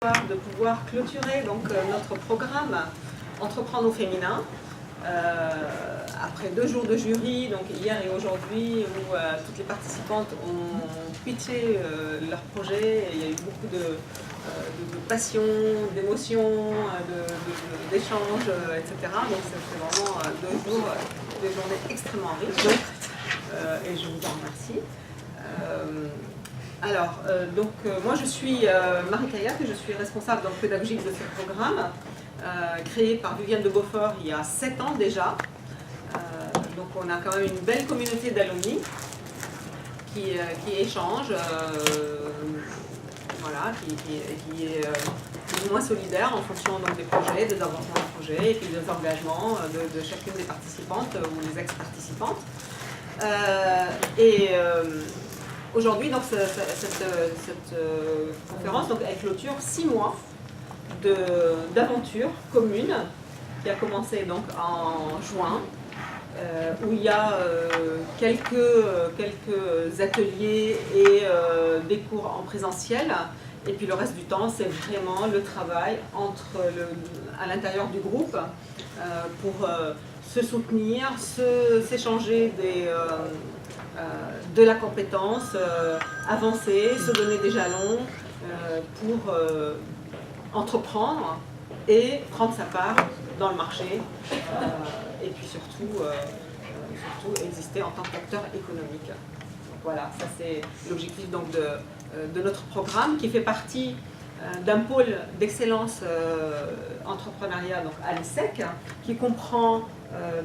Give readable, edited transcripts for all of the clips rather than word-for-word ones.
De pouvoir clôturer donc, notre programme Entreprendre au féminin après 2 jours de jury, donc hier et aujourd'hui, où toutes les participantes ont pitché leur projet. Et il y a eu beaucoup de passion, d'émotion, d'échanges, etc. Donc c'était vraiment 2 jours, des journées extrêmement riches et je vous en remercie. Moi je suis Marie Kayak et je suis responsable pédagogique de ce programme créé par Viviane de Beaufort il y a 7 ans déjà. Donc on a quand même une belle communauté d'alumni qui échange, qui est plus ou moins solidaire en fonction donc, des projets, des avancements de projets et puis des engagements de chacune des participantes ou des ex-participantes. Aujourd'hui, donc, cette conférence donc, elle clôture 6 mois d'aventure commune qui a commencé donc, en juin, où il y a quelques ateliers et des cours en présentiel. Et puis le reste du temps, c'est vraiment le travail à l'intérieur du groupe pour se soutenir, s'échanger de la compétence, avancer, se donner des jalons pour entreprendre et prendre sa part dans le marché et puis surtout exister en tant qu'acteur économique. Donc voilà, ça c'est l'objectif donc de notre programme qui fait partie d'un pôle d'excellence entrepreneuriat donc à l'ESSEC qui comprend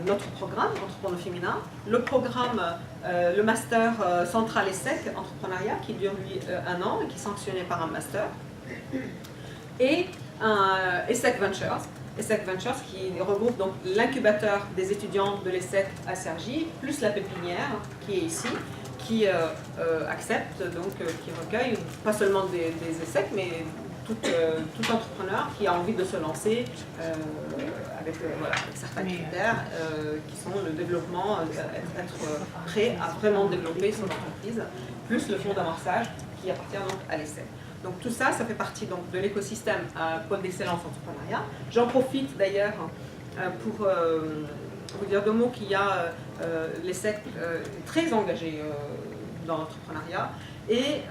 notre programme Entreprendre au féminin, le programme, le master central ESSEC entrepreneuriat qui dure lui 1 an et qui est sanctionné par un master, et un ESSEC Ventures. ESSEC Ventures qui regroupe donc l'incubateur des étudiants de l'ESSEC à Cergy, plus la pépinière qui est ici, qui accepte, donc qui recueille pas seulement des ESSEC, mais tout entrepreneur qui a envie de se lancer avec certains critères qui sont le développement, être prêt à vraiment développer son entreprise, plus le fonds d'amorçage qui appartient donc à l'ESSEC. Donc tout ça, ça fait partie donc, de l'écosystème pôle d'excellence entrepreneuriat. J'en profite d'ailleurs pour vous dire 2 mots qu'il y a l'ESSEC très engagé dans l'entrepreneuriat et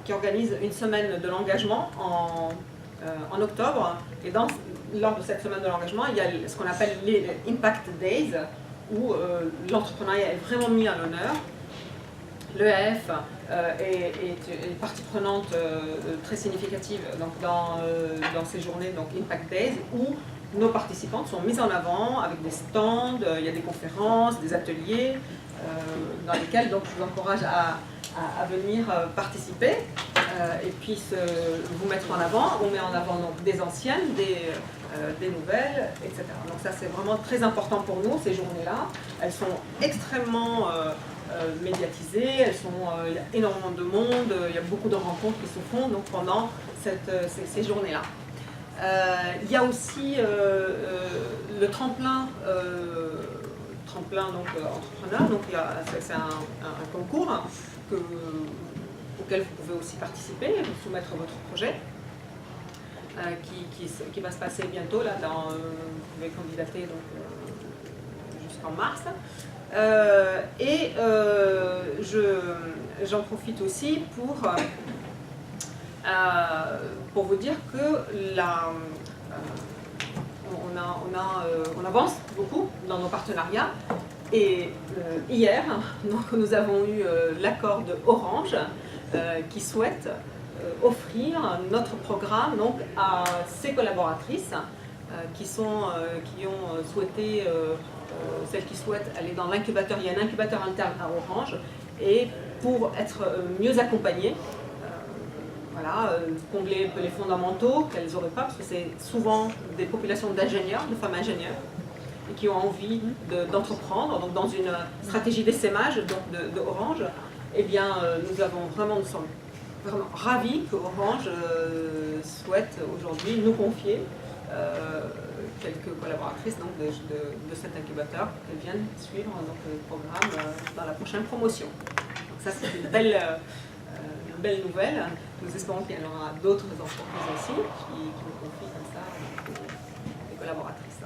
qui organise une semaine de l'engagement en octobre. Et lors de cette semaine de l'engagement, il y a ce qu'on appelle les Impact Days, où l'entrepreneuriat est vraiment mis à l'honneur. L'EAF est partie prenante très significative donc, dans ces journées, donc Impact Days, où nos participantes sont mises en avant avec des stands, il y a des conférences, des ateliers, dans lesquels donc, je vous encourage à venir participer et puis vous mettre en avant. On met en avant donc, des anciennes, des nouvelles, etc. Donc ça c'est vraiment très important pour nous, ces journées-là. Elles sont extrêmement médiatisées, il y a énormément de monde, il y a beaucoup de rencontres qui se font donc, pendant ces journées-là. Il y a aussi le tremplin donc, entrepreneur, donc c'est un concours auquel vous pouvez aussi participer, soumettre votre projet, qui va se passer bientôt, là, vous pouvez candidater jusqu'en mars. J'en profite aussi pour vous dire que on avance beaucoup dans nos partenariats. Et hier, donc, nous avons eu l'accord de Orange qui souhaite offrir notre programme donc, à ses collaboratrices qui ont souhaité, celles qui souhaitent aller dans l'incubateur. Il y a un incubateur interne à Orange et pour être mieux accompagnées, combler un peu les fondamentaux qu'elles n'auraient pas, parce que c'est souvent des populations d'ingénieurs, de femmes ingénieurs, et qui ont envie d'entreprendre, donc dans une stratégie d'essaimage de Orange, eh bien, nous sommes vraiment ravis que Orange souhaite aujourd'hui nous confier quelques collaboratrices donc, de cet incubateur qui viennent suivre donc, le programme dans la prochaine promotion. Donc ça, c'est une belle belle nouvelle. Nous espérons qu'il y en aura d'autres entreprises aussi qui nous confient comme ça des collaboratrices.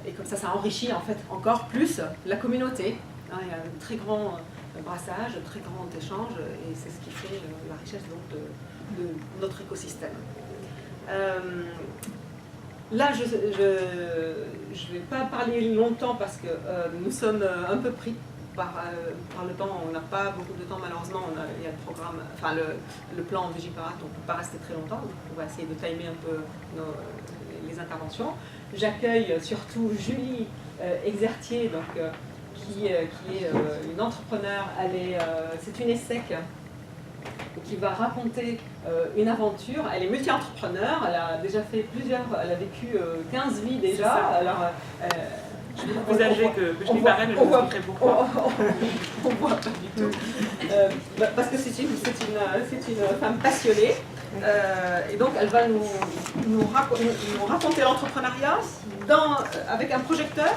Et comme ça enrichit en fait encore plus la communauté. Il y a un très grand brassage, un très grand échange, et c'est ce qui fait la richesse donc, de notre écosystème. Là, je ne vais pas parler longtemps parce que nous sommes un peu pris par le temps. On n'a pas beaucoup de temps malheureusement. Il y a le programme, enfin le plan Vigiparat, on ne peut pas rester très longtemps. Donc on va essayer de timer un peu les interventions. J'accueille surtout Julie Exertier, donc, qui est une entrepreneure. C'est une ESSEC qui va raconter une aventure. Elle est multi-entrepreneur, elle a déjà fait elle a vécu 15 vies déjà. Alors, je suis plus âgée que je n'y parais, mais je vous expliquerai pourquoi. On ne voit pas du tout. Parce que c'est une femme passionnée. Et donc elle va nous raconter l'entrepreneuriat avec un projecteur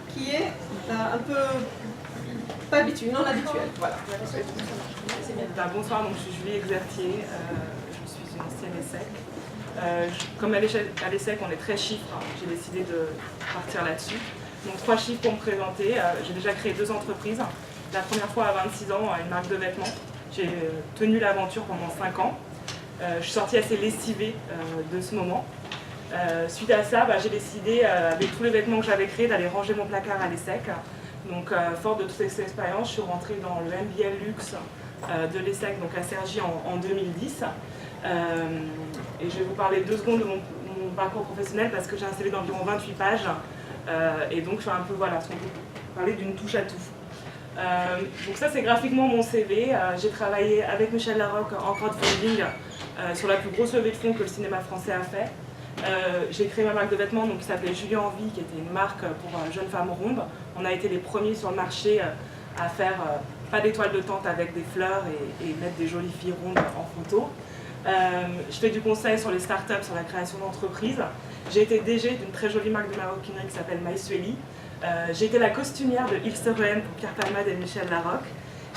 qui est un peu pas habituel, non habituel. Voilà. Bonsoir, donc, je suis Julie Exertier, je suis une ancienne ESSEC. Comme à l'ESSEC on est très chiffres, j'ai décidé de partir là-dessus. Donc 3 chiffres pour me présenter. J'ai déjà créé 2 entreprises. La première fois à 26 ans, une marque de vêtements. J'ai tenu l'aventure pendant 5 ans. Je suis sortie assez lessivée de ce moment. Suite à ça, j'ai décidé, avec tous les vêtements que j'avais créés, d'aller ranger mon placard à l'ESSEC. Donc, fort de toutes ces expériences, je suis rentrée dans le MBA Luxe de l'ESSEC, donc à Cergy en 2010. Et je vais vous parler 2 secondes de mon parcours professionnel parce que j'ai un CV d'environ 28 pages. Et donc, je suis un peu, voilà, on peut parler d'une touche à tout. Donc ça, c'est graphiquement mon CV. J'ai travaillé avec Michel Larocque en crowdfunding sur la plus grosse levée de fonds que le cinéma français a fait. J'ai créé ma marque de vêtements qui s'appelait Julien Envie, qui était une marque pour jeunes femmes rondes. On a été les premiers sur le marché à faire pas d'étoiles de tente avec des fleurs et mettre des jolies filles rondes en photo. Je fais du conseil sur les startups, sur la création d'entreprises. J'ai été DG d'une très jolie marque de maroquinerie qui s'appelle Maïsueli. J'ai été la costumière de Yves Saint Laurent pour Pierre Palmade et Michel Larocque.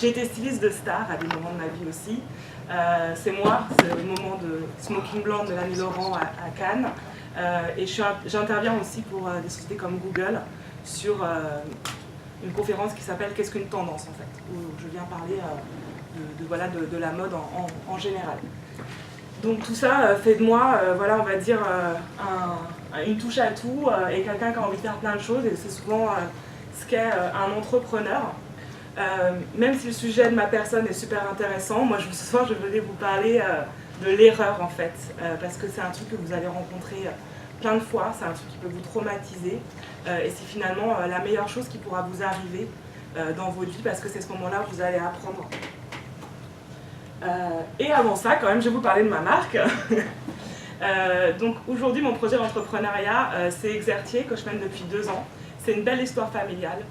J'ai été styliste de stars à des moments de ma vie aussi. C'est moi, c'est le moment de smoking blanc de Mélanie Laurent à Cannes. Et j'interviens aussi pour des sociétés comme Google sur une conférence qui s'appelle « Qu'est-ce qu'une tendance ?» en fait, où je viens parler de la mode en général. Donc tout ça fait de moi, voilà, on va dire, une touche à tout et quelqu'un qui a envie de faire plein de choses, et c'est souvent ce qu'est un entrepreneur. Même si le sujet de ma personne est super intéressant, moi ce soir je voulais vous parler de l'erreur en fait, parce que c'est un truc que vous allez rencontrer plein de fois, c'est un truc qui peut vous traumatiser, et c'est finalement la meilleure chose qui pourra vous arriver dans votre vie, parce que c'est ce moment-là où vous allez apprendre. Et avant ça, quand même, je vais vous parler de ma marque. Donc aujourd'hui, mon projet d'entrepreneuriat, c'est Exertier, que je mène depuis 2 ans. C'est une belle histoire familiale.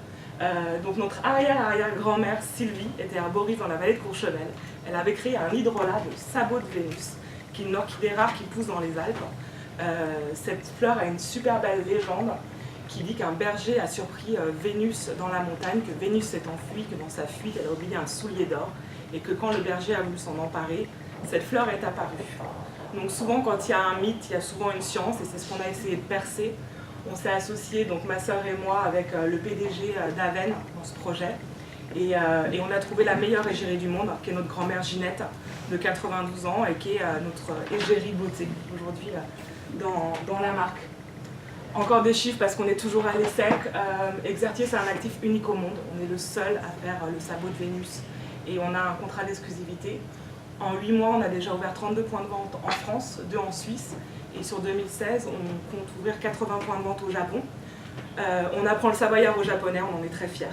Donc notre arrière-arrière-grand-mère Sylvie était arboriste dans la vallée de Courchevel. Elle avait créé un hydrolat de sabot de Vénus, qui est une orchidée rare qui pousse dans les Alpes. Cette fleur a une super belle légende qui dit qu'un berger a surpris Vénus dans la montagne, que Vénus s'est enfuie, que dans sa fuite elle a oublié un soulier d'or, et que quand le berger a voulu s'en emparer, cette fleur est apparue. Donc souvent quand il y a un mythe, il y a souvent une science, et c'est ce qu'on a essayé de percer. On s'est associés, donc ma sœur et moi, avec le PDG d'Aven dans ce projet. Et on a trouvé la meilleure égérie du monde, qui est notre grand-mère Ginette, de 92 ans, et qui est notre égérie beauté, aujourd'hui, dans la marque. Encore des chiffres, parce qu'on est toujours à l'ESSEC. Exertier, c'est un actif unique au monde. On est le seul à faire le sabot de Vénus. Et on a un contrat d'exclusivité. En 8 mois, on a déjà ouvert 32 points de vente en France, 2 en Suisse. Et sur 2016, on compte ouvrir 80 points de vente au Japon. On apprend le savoyard au japonais, on en est très fiers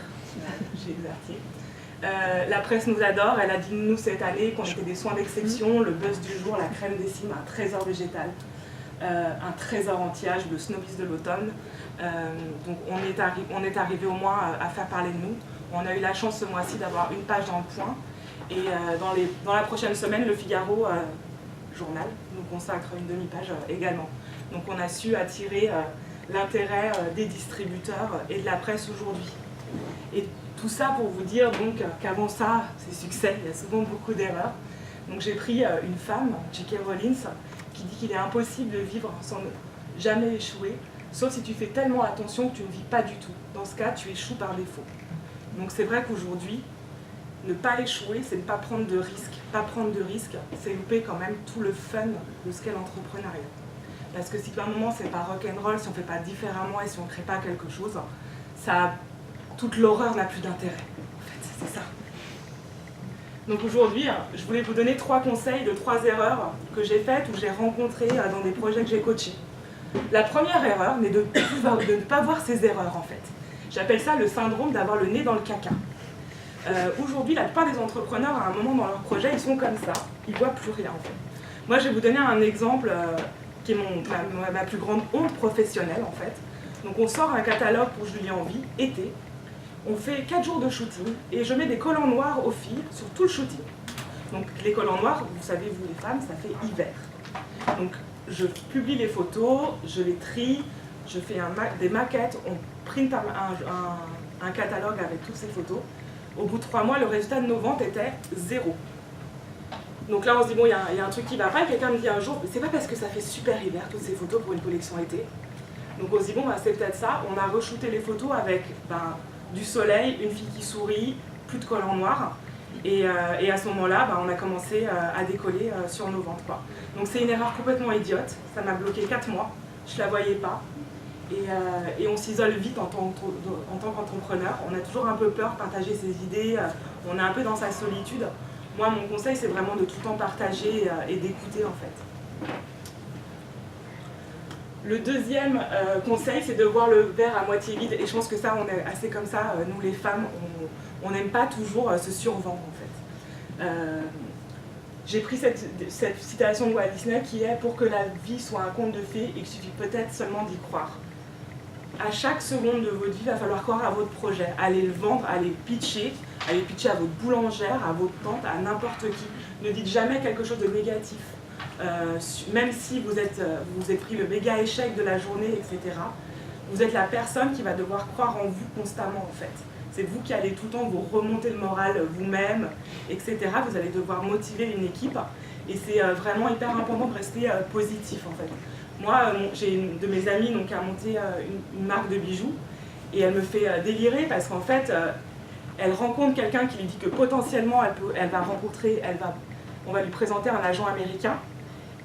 chez Exertier. La presse nous adore, elle a dit de nous cette année qu'on était des soins d'exception, le buzz du jour, la crème des cimes, un trésor végétal, un trésor anti-âge, le snobis de l'automne. Donc on est arrivé au moins à faire parler de nous. On a eu la chance ce mois-ci d'avoir une page dans le Point. Et dans la prochaine semaine, le Figaro journal nous consacre une demi-page également. Donc on a su attirer l'intérêt des distributeurs et de la presse aujourd'hui. Et Tout ça pour vous dire donc qu'avant ça, c'est succès, il y a souvent beaucoup d'erreurs. Donc j'ai pris une femme, J.K. Rowling, qui dit qu'il est impossible de vivre sans jamais échouer, sauf si tu fais tellement attention que tu ne vis pas du tout. Dans ce cas, tu échoues par défaut. Donc c'est vrai qu'aujourd'hui, ne pas échouer, c'est ne pas prendre de risques. Pas prendre de risques, c'est louper quand même tout le fun de ce qu'est l'entrepreneuriat. Parce que si à un moment c'est pas rock'n'roll, si on ne fait pas différemment et si on ne crée pas quelque chose, toute l'horreur n'a plus d'intérêt. En fait, c'est ça. Donc aujourd'hui, je voulais vous donner 3 conseils de 3 erreurs que j'ai faites ou que j'ai rencontrées dans des projets que j'ai coachés. La première erreur est de ne pas voir ces erreurs en fait. J'appelle ça le syndrome d'avoir le nez dans le caca. Aujourd'hui, la plupart des entrepreneurs, à un moment dans leur projet, ils sont comme ça, ils ne voient plus rien en fait. Moi, je vais vous donner un exemple qui est ma plus grande honte professionnelle en fait. Donc on sort un catalogue pour Julie Envie, été, on fait 4 jours de shooting et je mets des collants noirs aux filles sur tout le shooting. Donc les collants noirs, vous savez, vous les femmes, ça fait hiver. Donc je publie les photos, je les trie, je fais des maquettes, on print un catalogue avec toutes ces photos. Au bout de 3 mois, le résultat de nos ventes était 0. Donc là, on se dit, bon, il y a un truc qui va pas. Et quelqu'un me dit un jour, c'est pas parce que ça fait super hiver, toutes ces photos pour une collection été. Donc on se dit, bon, c'est peut-être ça. On a re-shooté les photos avec du soleil, une fille qui sourit, plus de collants noirs. Et à ce moment-là, on a commencé à décoller sur nos ventes, quoi. Donc c'est une erreur complètement idiote. Ça m'a bloqué 4 mois. Je la voyais pas. Et on s'isole vite en tant qu'entrepreneur. On a toujours un peu peur de partager ses idées. On est un peu dans sa solitude. Moi, mon conseil, c'est vraiment de tout le temps partager et d'écouter, en fait. Le deuxième conseil, c'est de voir le verre à moitié vide. Et je pense que ça, on est assez comme ça. Nous, les femmes, on n'aime pas toujours se survendre, en fait. J'ai pris cette citation de Walt Disney qui est « Pour que la vie soit un conte de fées, il suffit peut-être seulement d'y croire ». À chaque seconde de votre vie, il va falloir croire à votre projet, aller le vendre, aller pitcher à votre boulangère, à votre tante, à n'importe qui. Ne dites jamais quelque chose de négatif. Même si vous êtes pris le méga échec de la journée, etc., vous êtes la personne qui va devoir croire en vous constamment, en fait. C'est vous qui allez tout le temps vous remonter le moral vous-même, etc. Vous allez devoir motiver une équipe. Et c'est vraiment hyper important de rester positif, en fait. Moi, j'ai une de mes amies qui a monté une marque de bijoux et elle me fait délirer parce qu'en fait, elle rencontre quelqu'un qui lui dit que potentiellement on va lui présenter un agent américain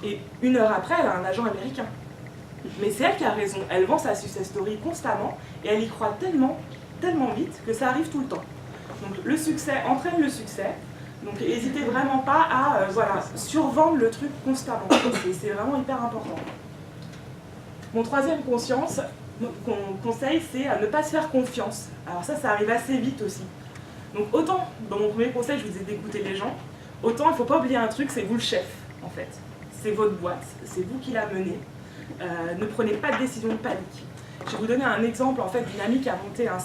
et 1 heure après, elle a un agent américain. Mais c'est elle qui a raison. Elle vend sa success story constamment et elle y croit tellement, tellement vite que ça arrive tout le temps. Donc le succès entraîne le succès. Donc n'hésitez vraiment pas à survendre le truc constamment. C'est vraiment hyper important. Mon troisième conseil, c'est ne pas se faire confiance. Alors ça arrive assez vite aussi. Donc autant, dans mon premier conseil, je vous ai dit d'écouter les gens, autant il ne faut pas oublier un truc, c'est vous le chef, en fait. C'est votre boîte, c'est vous qui la menez. Ne prenez pas de décision de panique. Je vais vous donner un exemple en fait, d'une amie qui a monté un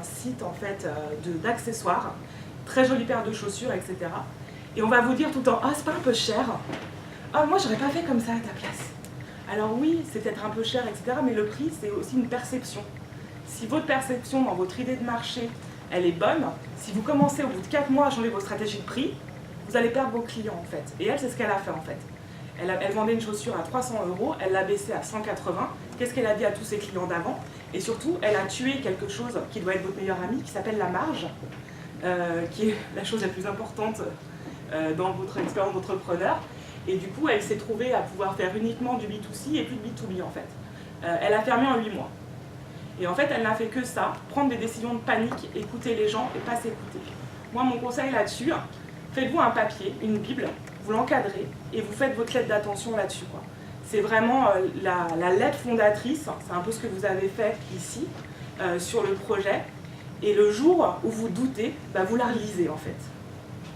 site en fait, d'accessoires, très jolie paire de chaussures, etc. Et on va vous dire tout le temps, ah c'est pas un peu cher? Ah moi j'aurais pas fait comme ça à ta place. Alors oui, c'est peut-être un peu cher, etc. Mais le prix, c'est aussi une perception. Si votre perception dans votre idée de marché, elle est bonne, si vous commencez au bout de 4 mois à changer vos stratégies de prix, vous allez perdre vos clients en fait. Et elle, c'est ce qu'elle a fait en fait. Elle vendait une chaussure à 300 €, elle l'a baissée à 180. Qu'est-ce qu'elle a dit à tous ses clients d'avant? Et surtout, elle a tué quelque chose qui doit être votre meilleur ami, qui s'appelle la marge, qui est la chose la plus importante dans votre expérience d'entrepreneur. Et du coup, elle s'est trouvée à pouvoir faire uniquement du B2C et plus de B2B en fait. Elle a fermé en 8 mois. Et en fait, elle n'a fait que ça, prendre des décisions de panique, écouter les gens et pas s'écouter. Moi, mon conseil là-dessus, faites-vous un papier, une bible, vous l'encadrez et vous faites votre lettre d'attention là-dessus. C'est vraiment la lettre fondatrice, c'est un peu ce que vous avez fait ici, sur le projet. Et le jour où vous doutez, vous la relisez en fait.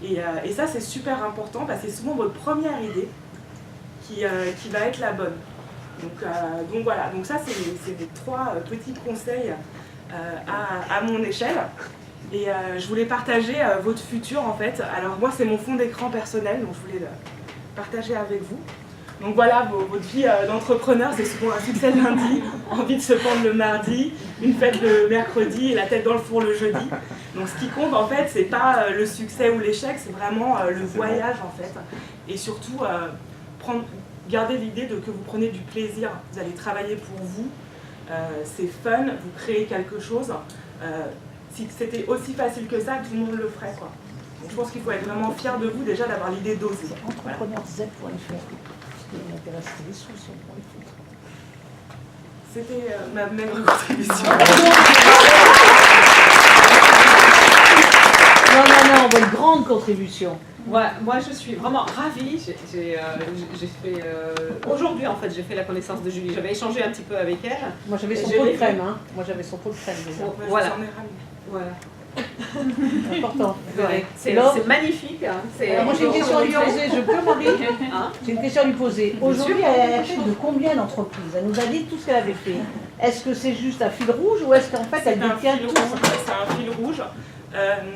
Et ça, c'est super important parce que c'est souvent votre première idée qui va être la bonne. Donc voilà, donc ça, c'est les 3 petits conseils à mon échelle. Et je voulais partager votre futur en fait. Alors moi, c'est mon fond d'écran personnel, donc je voulais le partager avec vous. Donc voilà, votre vie d'entrepreneur, c'est souvent un succès le lundi, envie de se pendre le mardi, une fête le mercredi et la tête dans le four le jeudi. Donc ce qui compte en fait, c'est pas le succès ou l'échec, c'est vraiment le voyage en fait. Et surtout, garder l'idée que vous prenez du plaisir, vous allez travailler pour vous, c'est fun, vous créez quelque chose. Si c'était aussi facile que ça, tout le monde le ferait, quoi. Donc, je pense qu'il faut être vraiment fier de vous déjà d'avoir l'idée d'oser. Entrepreneursz.fr. C'était m'intéresse les sous si on prend le foot. C'était ma même contribution. Non, une grande contribution. Moi, je suis vraiment ravie. J'ai fait aujourd'hui en fait, j'ai fait la connaissance de Julie. J'avais échangé un petit peu avec elle. Moi, j'avais son pot de crème. Hein. Moi, j'avais son pot de crème déjà. Voilà. Voilà. Important. Ouais. C'est magnifique. Hein. Alors, moi, j'ai une question à lui poser. Je peux, Marie J'ai une question à lui poser. Aujourd'hui, elle a fait de combien d'entreprises? Elle nous a dit tout ce qu'elle avait fait. Est-ce que c'est juste un fil rouge ou est-ce qu'en fait, elle détient tout? C'est un fil rouge.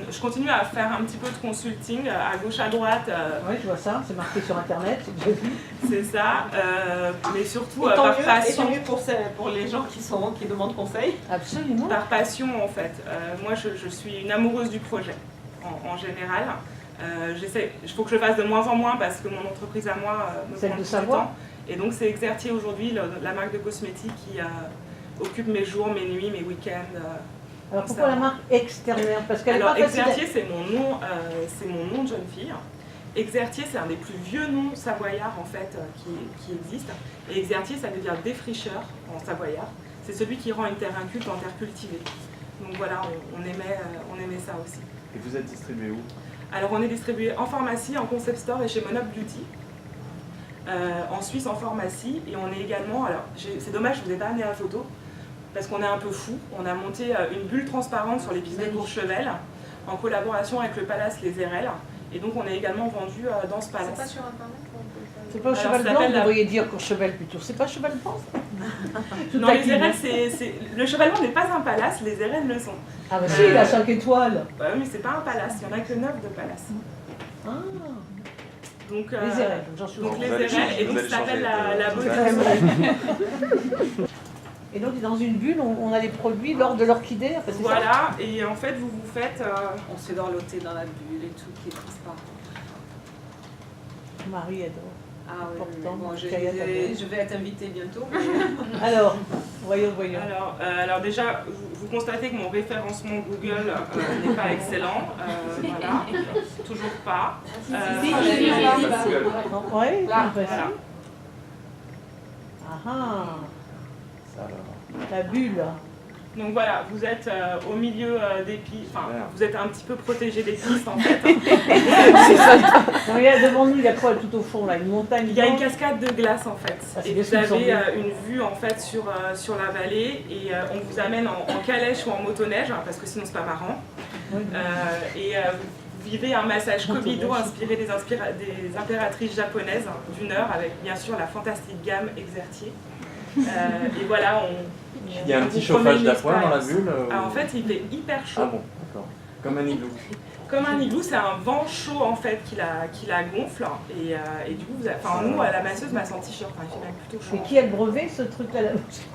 Je continue à faire un petit peu de consulting à gauche à droite. Oui, je vois ça, c'est marqué sur internet, j'ai vu. C'est ça, mais surtout et par passion. Et tant mieux pour les gens qui demandent conseil. Absolument. Par passion en fait. Moi je suis une amoureuse du projet en général. Il faut que je le fasse de moins en moins parce que mon entreprise à moi me prend du temps. Et donc c'est Exertier aujourd'hui, la marque de cosmétiques qui occupe mes jours, mes nuits, mes week-ends. Alors pourquoi la marque extérieure? Parce qu'elle Alors Exertier c'est mon nom de jeune fille. Exertier c'est un des plus vieux noms savoyards en fait qui existent. Et Exertier ça veut dire défricheur en savoyard. C'est celui qui rend une terre inculte en terre cultivée. Donc voilà, on aimait ça aussi. Et vous êtes distribué où? Alors on est distribué en pharmacie, en concept store et chez Monop Beauty. En Suisse en pharmacie et on est également, alors c'est dommage je ne vous ai pas amené la photo, parce qu'on est un peu fou. On a monté une bulle transparente sur les pistes de Courchevel en collaboration avec le Palace Les RL. Et donc on est également vendu dans ce palace. C'est pas sur internet? C'est pas au Cheval Blanc, vous devriez dire Courchevel plutôt. C'est pas Cheval Blanc? Non, les RL, le Cheval Blanc n'est pas un palace, les RL le sont. Ah bah si, il a 5 étoiles. Oui, mais c'est pas un palace, il n'y en a que 9 de palace. Ah. Donc, les RL, j'en suis donc les RL, et donc ça s'appelle la beauté. Et donc dans une bulle, on a les produits lors de l'orchidée. Enfin, voilà, et en fait vous faites... On se fait dorloter dans la bulle et tout qui est transparent. Marie adore. Ah oui, bon, je vais être invitée bientôt. Alors, voyons. Alors déjà, vous constatez que mon référencement Google n'est pas excellent. Voilà, toujours pas. Oui, voilà. La bulle. Donc voilà, vous êtes au milieu des pistes, enfin vous êtes un petit peu protégé des pistes en fait. C'est ça. Regarde, devant nous, il y a quoi tout au fond là? Une montagne? Il y a une cascade de glace en fait. Ah, et vous avez une vue en fait sur la vallée et on vous amène en calèche ou en motoneige parce que sinon c'est pas marrant. Oui. Vous vivez un massage Kobido inspiré des impératrices japonaises du Nord avec bien sûr la fantastique gamme Exertier. Et voilà, il y a un petit chauffage d'appoint dans la bulle En fait, il fait hyper chaud. Ah bon, d'accord. Comme un igloo. Comme un igloo, c'est un vent chaud en fait qui la gonfle. Et du coup, nous, la masseuse m'a senti chaud. Enfin, il fait même plutôt chaud. Et qui a le brevet ce truc-là?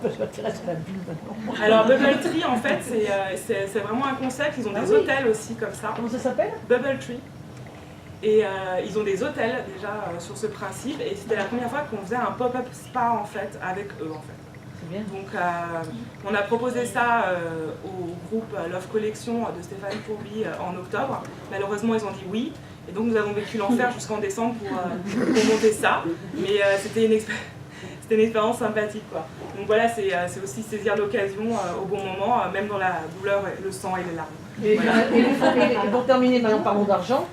Je m'intéresse à la bulle maintenant. Alors, Bubble Tree, en fait, c'est vraiment un concept. Ils ont des hôtels aussi comme ça. Comment ça s'appelle? Bubble Tree. Et ils ont des hôtels déjà sur ce principe. Et c'était la première fois qu'on faisait un pop-up spa en fait avec eux en fait. Bien. Donc on a proposé ça au groupe Love Collection de Stéphane Courby en octobre. Malheureusement ils ont dit oui. Et donc nous avons vécu l'enfer jusqu'en décembre pour monter ça. Mais c'était une expérience sympathique quoi. Donc voilà, c'est aussi saisir l'occasion au bon moment, même dans la douleur, le sang et les larmes. Voilà. Et pour terminer, maintenant parlons d'argent.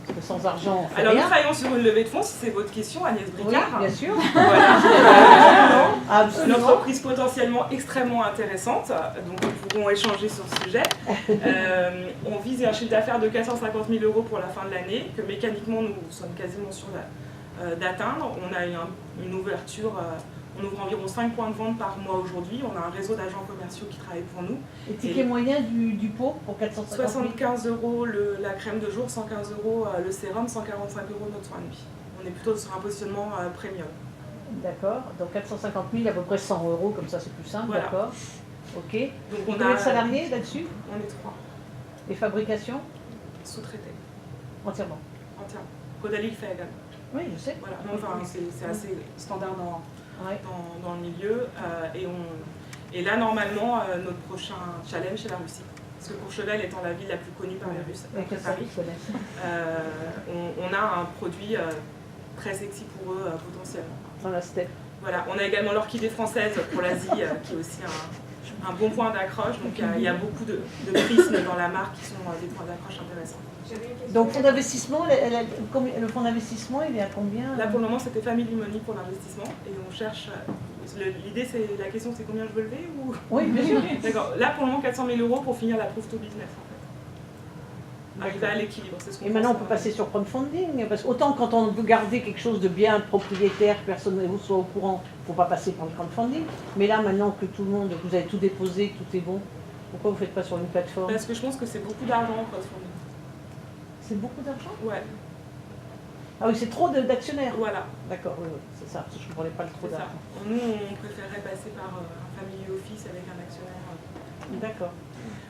Parce que sans argent, alors nous travaillons sur une levée de fonds, si c'est votre question, Agnès Bricard. Oui, bien sûr. Voilà. Absolument. Une entreprise potentiellement extrêmement intéressante, donc nous pourrons échanger sur ce sujet. On vise un chiffre d'affaires de 450 000 € pour la fin de l'année, que mécaniquement nous sommes quasiment sûrs d'atteindre. On a une ouverture, on ouvre environ 5 points de vente par mois aujourd'hui. On a un réseau d'agents commerciaux qui travaillent pour nous. Et ticket moyen du pot pour 450 000? 75 € la crème de jour, 115 € le sérum, 145 € notre soin de vie. On est plutôt sur un positionnement premium. D'accord. Donc 450 000, à peu près 100 €, comme ça c'est plus simple, Voilà. d'accord. Ok. Donc on Combien a de salariés là-dessus? On est 3, Les fabrications? sous-traités, Entièrement. entièrement. Caudalie le fait également. Oui, je sais. Voilà, non, enfin, c'est assez standard Ouais. dans le milieu. Et là, normalement, notre prochain challenge, c'est la Russie. Parce que Courchevel étant la ville la plus connue par les Russes, Et après que ça, Paris, ils connaissent. on a un produit très sexy pour eux potentiellement. Dans la steppe. Voilà, on a également l'orchidée française pour l'Asie, qui est aussi un bon point d'accroche. Donc il y a beaucoup de prismes dans la marque qui sont des points d'accroche intéressants. Donc fonds d'investissement, le fonds d'investissement, il est à combien? Là pour le moment c'était Family Money pour l'investissement et on cherche. L'idée c'est la question c'est combien je veux lever ou... Oui, bien sûr. D'accord. Là pour le moment 400 000 € pour finir la proof to business en fait. Arriver à l'équilibre, c'est ce qu'on Et maintenant on pense, peut passer sur crowdfunding, parce qu'autant quand on veut garder quelque chose de bien propriétaire, que personne ne soit au courant, il ne faut pas passer par le crowdfunding. Mais là maintenant que tout le monde, vous avez tout déposé, que tout est bon, pourquoi vous ne faites pas sur une plateforme? Parce que je pense que c'est beaucoup d'argent en crowdfunding. C'est beaucoup d'argent? Ouais, Ah oui, c'est trop d'actionnaires. voilà. D'accord, oui, oui, c'est ça, parce que je ne comprenais pas le trop C'est ça. d'argent. Nous on préférerait passer par un family office avec un actionnaire. D'accord.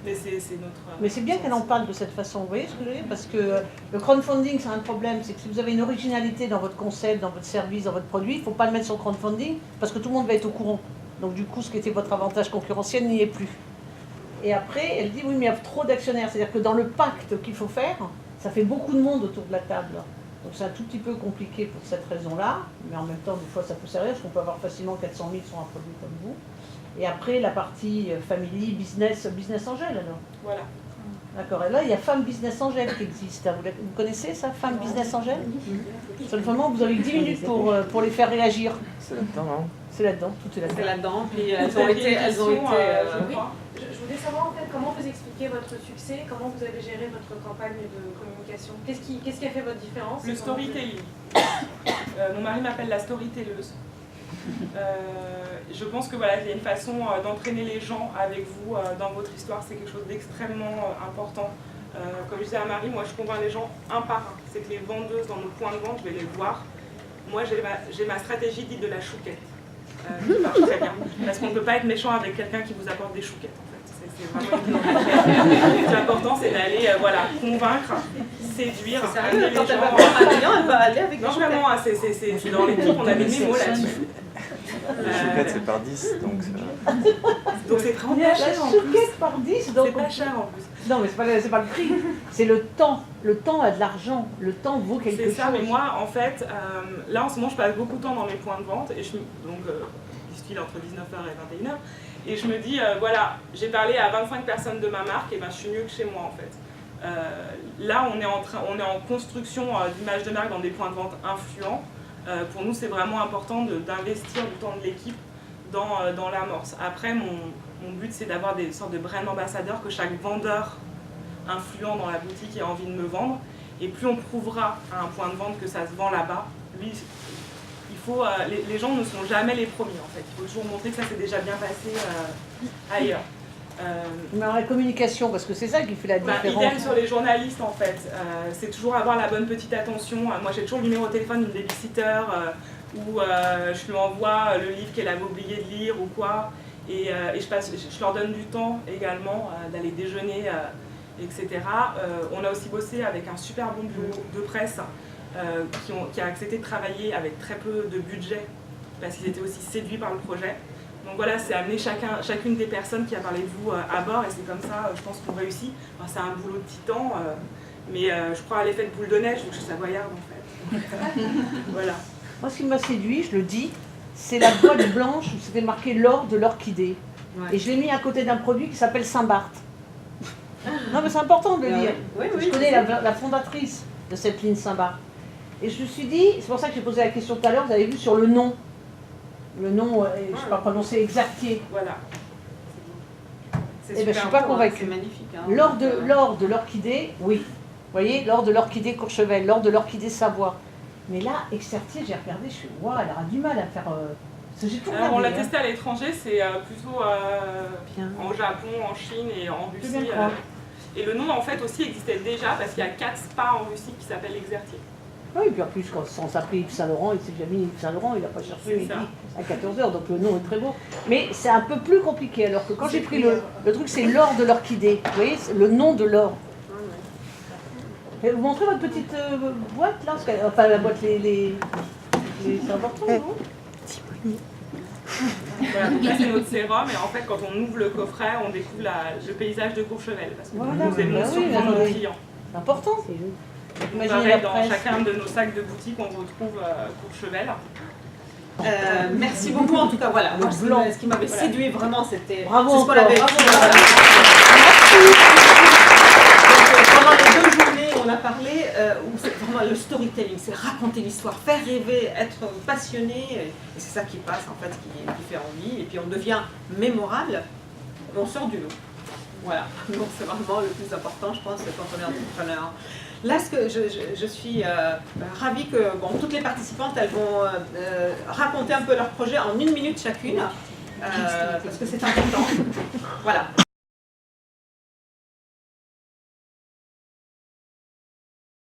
Mais c'est notre. Mais c'est bien qu'elle en parle de cette façon, vous voyez ce que je veux dire? Parce que le crowdfunding, c'est un problème, c'est que si vous avez une originalité dans votre concept, dans votre service, dans votre produit, il ne faut pas le mettre sur le crowdfunding, parce que tout le monde va être au courant. Donc du coup, ce qui était votre avantage concurrentiel n'y est plus. Et après, elle dit, oui, mais il y a trop d'actionnaires. C'est-à-dire que dans le pacte qu'il faut faire, ça fait beaucoup de monde autour de la table. Donc c'est un tout petit peu compliqué pour cette raison-là, mais en même temps, des fois, ça peut servir, parce qu'on peut avoir facilement 400 000 sur un produit comme vous. Et après, la partie family, business angel, alors. Voilà. D'accord. Et là, il y a Femme Business Angel qui existe. Vous connaissez ça, Femme Business Angel? Seulement, vous avez 10 minutes pour les faire réagir. C'est là-dedans, non? C'est là-dedans, tout est là-dedans. C'est là-dedans, puis elles ont été Oui. Je voulais savoir en fait comment vous expliquez votre succès, comment vous avez géré votre campagne de communication. Qu'est-ce qui a fait votre différence? Le storytelling. Mon mari m'appelle la storytelleuse. Je pense que voilà, il y a une façon d'entraîner les gens avec vous dans votre histoire, c'est quelque chose d'extrêmement important. Comme je disais à Marie, moi je convainc les gens un par un. C'est que les vendeuses dans nos points de vente, je vais les voir. Moi j'ai ma stratégie dite de la chouquette, qui marche très bien. Parce qu'on ne peut pas être méchant avec quelqu'un qui vous apporte des chouquettes en fait. C'est vraiment une l'important c'est d'aller convaincre, séduire, amener les gens. Quand elle va voir un client, elle va aller avec des Non chouquettes. vraiment, c'est dans l'équipe, on a des mémos là-dessus. Les chouquettes, c'est par 10, donc Donc c'est vraiment La pas cher en plus. chouquette par 10, donc... C'est pas cher en plus. Non, mais c'est pas le prix, c'est le temps. Le temps a de l'argent, le temps vaut quelque chose. C'est ça, mais moi en fait, là en ce moment je passe beaucoup de temps dans mes points de vente, et ils se filent entre 19h et 21h, et je me dis, voilà, j'ai parlé à 25 personnes de ma marque, et ben je suis mieux que chez moi en fait. Là on est en construction d'image de marque dans des points de vente influents. Pour nous c'est vraiment important d'investir du temps de l'équipe dans l'amorce. Après mon but c'est d'avoir des sortes de brand ambassadeurs, que chaque vendeur influent dans la boutique ait envie de me vendre, et plus on prouvera à un point de vente que ça se vend là-bas, lui, les gens ne sont jamais les premiers en fait, il faut toujours montrer que ça s'est déjà bien passé ailleurs. Mais en la communication, parce que c'est ça qui fait la différence. Idem sur les journalistes en fait, c'est toujours avoir la bonne petite attention. Moi j'ai toujours le numéro de téléphone d'une babysitter où je lui envoie le livre qu'elle avait oublié de lire ou quoi, et je leur donne du temps également d'aller déjeuner, etc. On a aussi bossé avec un super bon bureau de presse qui a accepté de travailler avec très peu de budget parce qu'ils étaient aussi séduits par le projet. Donc voilà, c'est amener chacune des personnes qui a parlé de vous à bord, et c'est comme ça, je pense qu'on réussit. Enfin, c'est un boulot de titan, mais je crois à l'effet de boule de neige, donc je suis savoyarde en fait. Voilà. Moi, ce qui m'a séduit, je le dis, c'est la boîte blanche où c'était marqué l'or de l'orchidée. Ouais. Et je l'ai mis à côté d'un produit qui s'appelle Saint-Barth. Non, mais c'est important de le dire. Oui, Je connais la fondatrice de cette ligne Saint-Barth. Et je me suis dit, c'est pour ça que j'ai posé la question tout à l'heure, vous avez vu sur le nom. Le nom, je ne sais pas prononcer, Exartier. Voilà. Eh ben, je suis pas convaincue. C'est magnifique. Hein, L'or de l'orchidée, oui. Vous voyez, l'or de l'orchidée Courchevel, l'or de l'orchidée Savoie. Mais là, Exartier, j'ai regardé, je suis, waouh, elle aura du mal à faire. Parce que j'ai tout regardé. Alors, on l'a hein. testé à l'étranger, c'est plutôt en Japon, en Chine et en Je Russie. bien croire. Et le nom en fait aussi existait déjà parce qu'il y a 4 spas en Russie qui s'appellent Exartier. Oui, et puis en plus, quand on s'appelait Yves Saint-Laurent, il s'est déjà mis Yves Saint-Laurent, il n'a pas cherché C'est midi ça. à 14h, donc le nom est très beau. Mais c'est un peu plus compliqué, alors que quand j'ai pris le truc, c'est l'or de l'orchidée. Vous voyez, c'est le nom de l'or. Et vous montrez votre petite boîte là, enfin la boîte, c'est important, non? Voilà, donc là c'est notre sérum et en fait quand on ouvre le coffret on découvre le paysage de Courchevel parce que Voilà, nous aimons bah oui, surprendre nos attendez. clients. C'est important. Imaginez Pareil, la dans presse. chacun de nos sacs de boutique on retrouve Courchevel. Merci beaucoup en tout cas. Voilà, moi, blanc. ce qui m'avait séduit vraiment, c'était Bravo c'est ce qu'on encore, avait bravo. voilà. Pendant les 2 journées, on a parlé où c'est vraiment le storytelling, c'est raconter l'histoire, faire rêver, être passionné, et c'est ça qui passe en fait, qui fait envie, et puis on devient mémorable, et on sort du lot. Voilà, donc c'est vraiment le plus important, je pense, quand on est entrepreneur. Là, ce que je suis ravie que toutes les participantes, elles vont raconter un peu leur projet en 1 minute chacune, parce que c'est important. Voilà.